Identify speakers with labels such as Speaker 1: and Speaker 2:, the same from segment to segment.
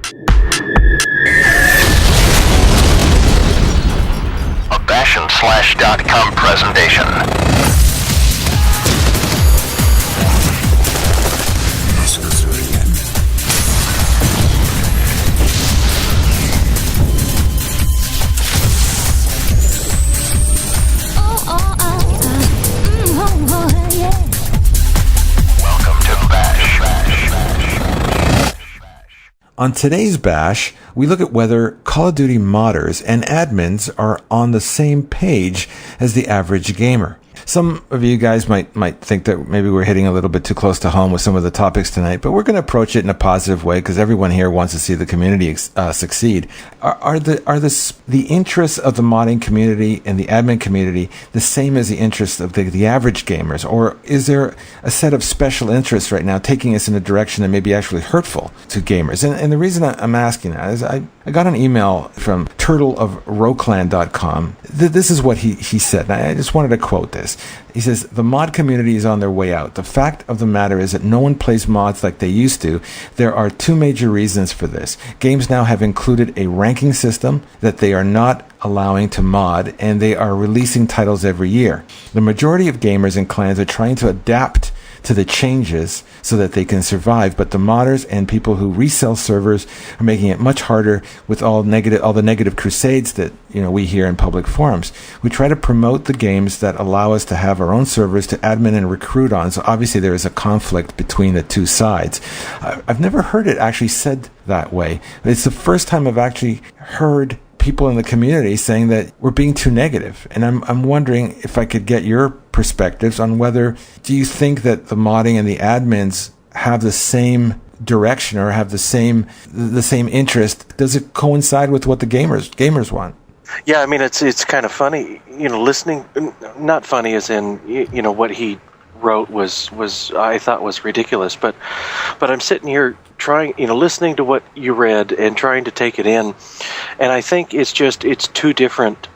Speaker 1: A BashandSlash.com presentation. Welcome to Bash.
Speaker 2: On today's Bash, we look at whether Call of Duty modders and admins are on the same page as the average gamer. Some of you guys might think that maybe we're hitting a little bit too close to home with some of the topics tonight, but we're going to approach it in a positive way because everyone here wants to see the community succeed. Are the interests of the modding community and the admin community the same as the interests of the average gamers, or is there a set of special interests right now taking us in a direction that may be actually hurtful to gamers? And the reason I'm asking that is I got an email from Turtle of Rockland.com. This is what he said. And I just wanted to quote this. He says, "The mod community is on their way out. The fact of the matter is that no one plays mods like they used to. There are two major reasons for this. Games now have included a ranking system that they are not allowing to mod, and they are releasing titles every year. The majority of gamers and clans are trying to adapt to the changes so that they can survive, but the modders and people who resell servers are making it much harder with all the negative crusades that we hear in public forums. We try to promote the games that allow us to have our own servers to admin and recruit on, so obviously there is a conflict between the two sides." I've never heard it actually said that way. It's the first time I've actually heard people in the community saying that we're being too negative. And I'm wondering if I could get your perspectives on whether, do you think that the modding and the admins have the same direction or have the same interest? Does it coincide with what the gamers want?
Speaker 3: Yeah, I mean, it's kind of funny, listening, not funny as in, what he wrote was I thought was ridiculous, but I'm sitting here trying, listening to what you read and trying to take it in, and I think it's two different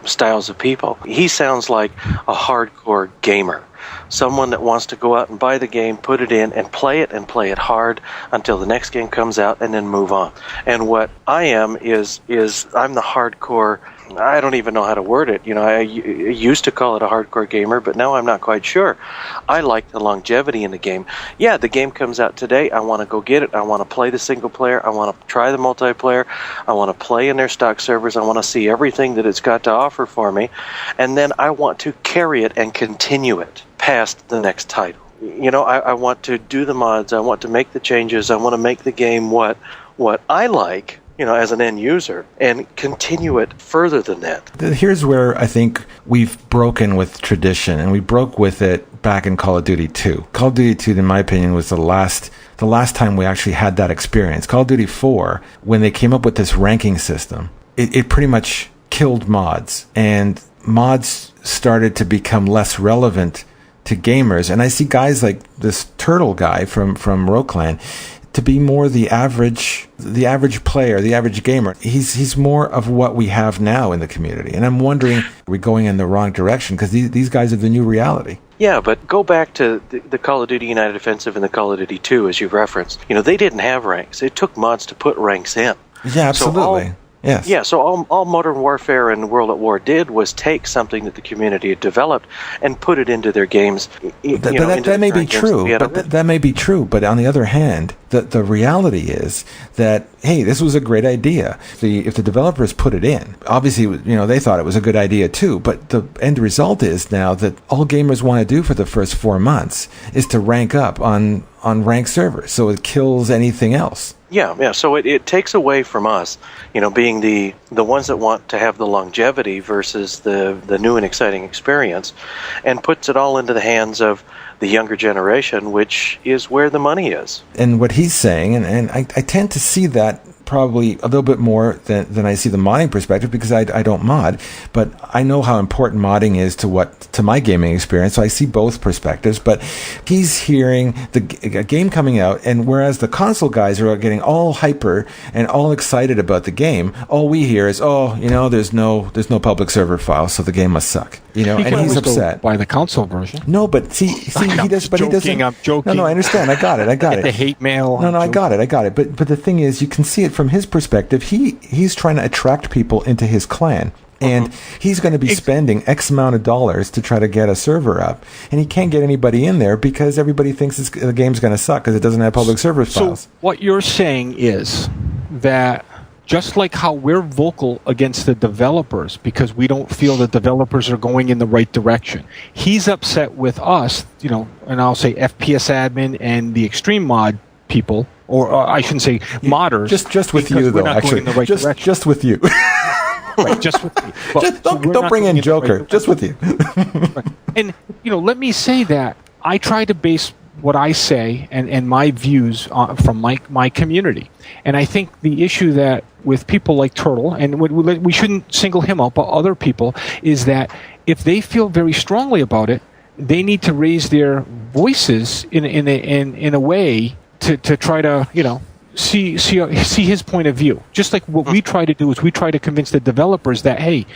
Speaker 3: styles of people. He sounds like a hardcore gamer, someone that wants to go out and buy the game, put it in, and play it hard until the next game comes out, and then move on. And what I am is I'm the hardcore. I don't even know how to word it. I used to call it a hardcore gamer, but now I'm not quite sure. I like the longevity in the game. Yeah, the game comes out today. I want to go get it. I want to play the single player. I want to try the multiplayer. I want to play in their stock servers. I want to see everything that it's got to offer for me. And then I want to carry it and continue it past the next title. I want to do the mods. I want to make the changes. I want to make the game what I like, as an end user, and continue it further than that.
Speaker 2: Here's where I think we've broken with tradition, and we broke with it back in Call of Duty 2. Call of Duty 2, in my opinion, was the last time we actually had that experience. Call of Duty 4, when they came up with this ranking system, it pretty much killed mods, and mods started to become less relevant to gamers. And I see guys like this Turtle guy from Rockland to be more the average player, the average gamer. He's more of what we have now in the community. And I'm wondering, are we going in the wrong direction? Because these guys are the new reality.
Speaker 3: Yeah, but go back to the Call of Duty United Offensive and the Call of Duty 2, as you've referenced. They didn't have ranks. It took mods to put ranks in.
Speaker 2: Yeah, absolutely. Yes.
Speaker 3: Yeah, so all Modern Warfare and World at War did was take something that the community had developed and put it into their games.
Speaker 2: That may be true. That may be true. But on the other hand, the reality is that, hey, this was a great idea. If the developers put it in, obviously, they thought it was a good idea too. But the end result is now that all gamers want to do for the first 4 months is to rank up on ranked servers. So it kills anything else.
Speaker 3: Yeah. So it takes away from us, being the ones that want to have the longevity versus the new and exciting experience, and puts it all into the hands of the younger generation, which is where the money is.
Speaker 2: And what he's saying, and I tend to see that probably a little bit more than I see the modding perspective, because I don't mod, but I know how important modding is to my gaming experience. So I see both perspectives. But he's hearing a game coming out, and whereas the console guys are getting all hyper and all excited about the game, all we hear is, there's no public server file, so the game must suck. And he's upset.
Speaker 4: By the console version.
Speaker 2: No, but see, he does. But he doesn't.
Speaker 4: I'm joking.
Speaker 2: No, I understand. I got it.
Speaker 4: The hate mail.
Speaker 2: No, I got it. But the thing is, you can see it from his perspective. He's trying to attract people into his clan. And he's going to be spending X amount of dollars to try to get a server up. And he can't get anybody in there because everybody thinks the game's going to suck because it doesn't have public server files.
Speaker 4: So what you're saying is that just like how we're vocal against the developers because we don't feel the developers are going in the right direction, he's upset with us, and I'll say FPS admin and the extreme mod people, or I shouldn't say modders.
Speaker 2: Just with you, though, actually. Just with you.
Speaker 4: Right, just with me. Well,
Speaker 2: don't bring in Joker. Just with you.
Speaker 4: Right. And let me say that I try to base what I say and my views from my community. And I think the issue that with people like Turtle, and we shouldn't single him out, but other people, is that if they feel very strongly about it, they need to raise their voices in a way to try to see his point of view. Just like what we try to do is we try to convince the developers that, hey,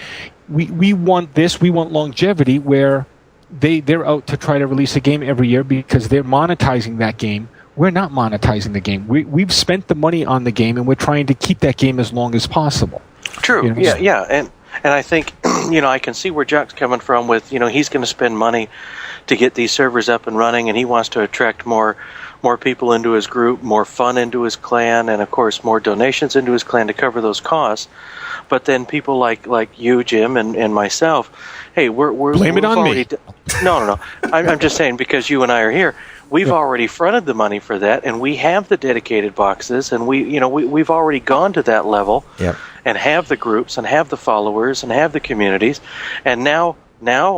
Speaker 4: we want this, we want longevity, where they're out to try to release a game every year because they're monetizing that game. We're not monetizing the game. We've spent the money on the game, and we're trying to keep that game as long as possible.
Speaker 3: True. Yeah. And I think I can see where Jack's coming from with he's going to spend money to get these servers up and running, and he wants to attract more people into his group, more fun into his clan, and of course more donations into his clan to cover those costs. But then people like you, Jim, and myself, hey, we're
Speaker 4: blame it on me.
Speaker 3: No. I'm just saying, because you and I are here, we've already fronted the money for that, and we have the dedicated boxes, and we've already gone to that level, and have the groups, and have the followers, and have the communities, and now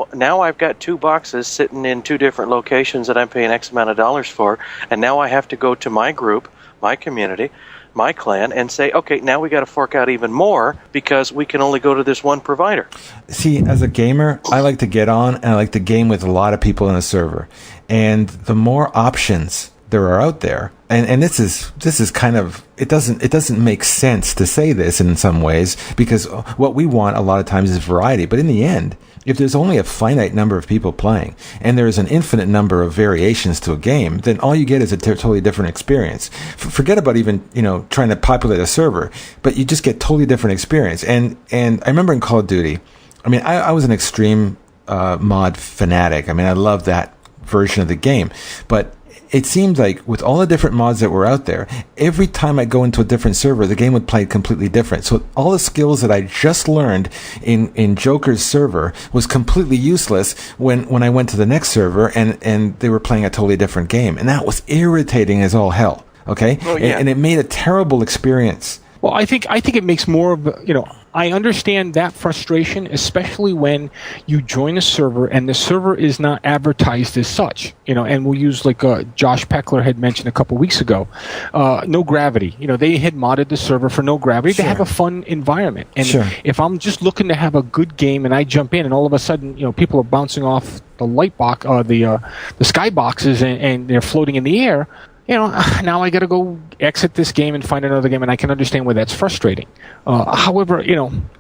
Speaker 3: I've got 2 boxes sitting in 2 different locations that I'm paying X amount of dollars for, and now I have to go to my group, my community, my clan, and say, okay, now we got to fork out even more because we can only go to this one provider.
Speaker 2: See, as a gamer, I like to get on and I like to game with a lot of people in a server, and the more options there are out there, and this is kind of, it doesn't make sense to say this in some ways, because what we want a lot of times is variety. But in the end, if there's only a finite number of people playing and there's an infinite number of variations to a game, then all you get is a totally different experience. Forget about even trying to populate a server, but you just get totally different experience. And I remember in Call of Duty, I was an extreme mod fanatic. I love that version of the game, but it seemed like with all the different mods that were out there, every time I go into a different server, the game would play completely different. So all the skills that I just learned in Joker's server was completely useless when I went to the next server and they were playing a totally different game. And that was irritating as all hell. Okay?
Speaker 3: Oh, yeah.
Speaker 2: And it made a terrible experience.
Speaker 4: Well, I think it makes more of I understand that frustration, especially when you join a server and the server is not advertised as such. And we'll use like Josh Peckler had mentioned a couple weeks ago, No Gravity. They had modded the server for No Gravity to have a fun environment. And if I'm just looking to have a good game and I jump in and all of a sudden people are bouncing off the light box, the sky boxes and they're floating in the air. Now I got to go exit this game and find another game, and I can understand why that's frustrating. However,
Speaker 2: but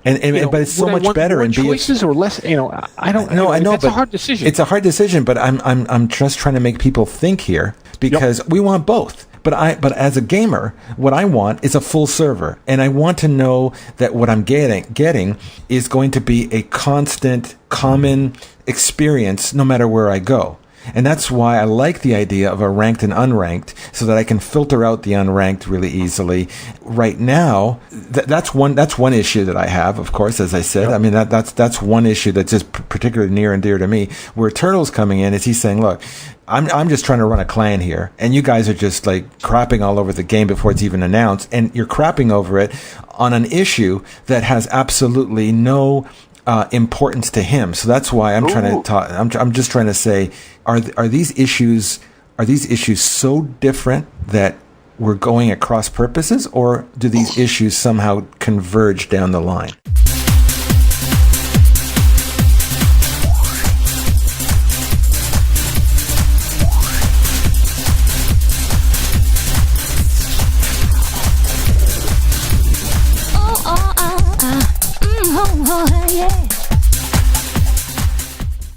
Speaker 2: it's so much better and
Speaker 4: choices or less. I don't know.
Speaker 2: I know,
Speaker 4: it's a hard decision.
Speaker 2: It's a hard decision, but I'm just trying to make people think here because we want both. But as a gamer, what I want is a full server, and I want to know that what I'm getting is going to be a constant, common experience no matter where I go. And that's why I like the idea of a ranked and unranked, so that I can filter out the unranked really easily. Right now, that's one issue that I have, of course, as I said. That's one issue that's just particularly near and dear to me. Where Turtle's coming in is he's saying, look, I'm just trying to run a clan here, and you guys are just like crapping all over the game before it's even announced, and you're crapping over it on an issue that has absolutely no importance to him. So that's why I'm trying to talk. I'm just trying to say, are these issues so different that we're going at cross purposes, or do these issues somehow converge down the line?